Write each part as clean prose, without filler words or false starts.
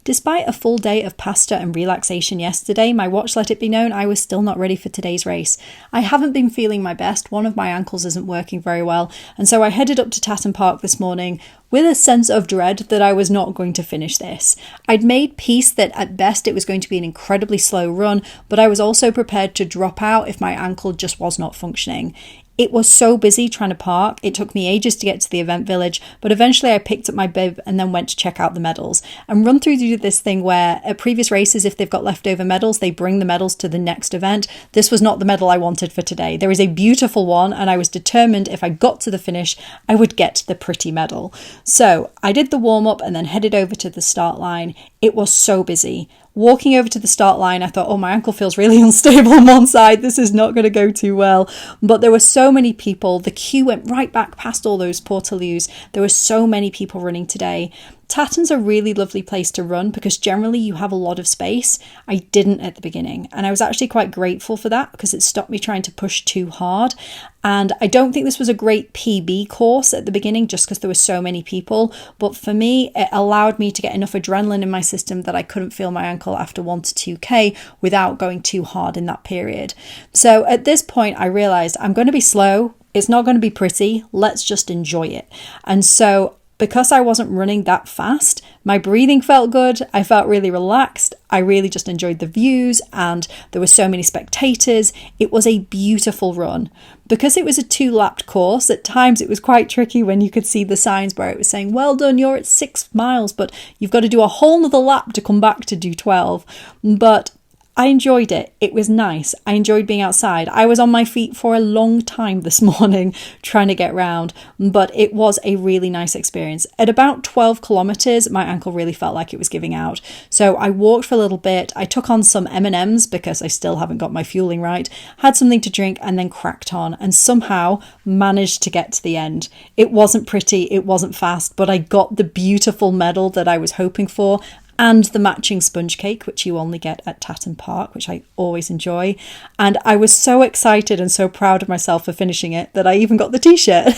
Despite a full day of pasta and relaxation yesterday, my watch let it be known I was still not ready for today's race. I haven't been feeling my best, one of my ankles isn't working very well, and so I headed up to Tatton Park this morning with a sense of dread that I was not going to finish this. I'd made peace that at best it was going to be an incredibly slow run, but I was also prepared to drop out if my ankle just was not functioning. It was so busy trying to park, it took me ages to get to the event village, but eventually I picked up my bib and then went to check out the medals. And run through this thing where at previous races, if they've got leftover medals, they bring the medals to the next event. This was not the medal I wanted for today. There is a beautiful one, and I was determined if I got to the finish, I would get the pretty medal. So I did the warm-up and then headed over to the start line. It was so busy. Walking over to the start line, I thought, oh, my ankle feels really unstable on one side. This is not going to go too well. But there were so many people. The queue went right back past all those portaloos. There were so many people running today. Tatton's a really lovely place to run because generally you have a lot of space. I didn't at the beginning, and I was actually quite grateful for that because it stopped me trying to push too hard. And I don't think this was a great PB course at the beginning just because there were so many people, but for me it allowed me to get enough adrenaline in my system that I couldn't feel my ankle after 1 to 2k without going too hard in that period. So at this point I realized I'm going to be slow, it's not going to be pretty, let's just enjoy it. And so because I wasn't running that fast, my breathing felt good, I felt really relaxed, I really just enjoyed the views, and there were so many spectators. It was a beautiful run. Because it was a 2-lapped course, at times it was quite tricky when you could see the signs where it was saying, well done, you're at 6 miles, but you've got to do a whole nother lap to come back to do 12. But I enjoyed it. It was nice. I enjoyed being outside. I was on my feet for a long time this morning trying to get round, but it was a really nice experience. At about 12 kilometers, my ankle really felt like it was giving out. So I walked for a little bit. I took on some M&Ms because I still haven't got my fueling right, had something to drink and then cracked on and somehow managed to get to the end. It wasn't pretty, it wasn't fast, but I got the beautiful medal that I was hoping for, and the matching sponge cake, which you only get at Tatton Park, which I always enjoy. And I was so excited and so proud of myself for finishing it that I even got the t-shirt,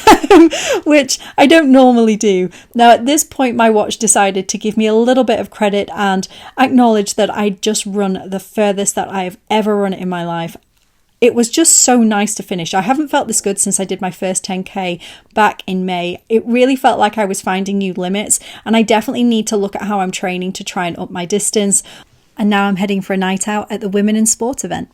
which I don't normally do. Now, at this point, my watch decided to give me a little bit of credit and acknowledge that I'd just run the furthest that I've ever run in my life. It was just so nice to finish. I haven't felt this good since I did my first 10k back in May. It really felt like I was finding new limits, and I definitely need to look at how I'm training to try and up my distance. And now I'm heading for a night out at the Women in Sport event.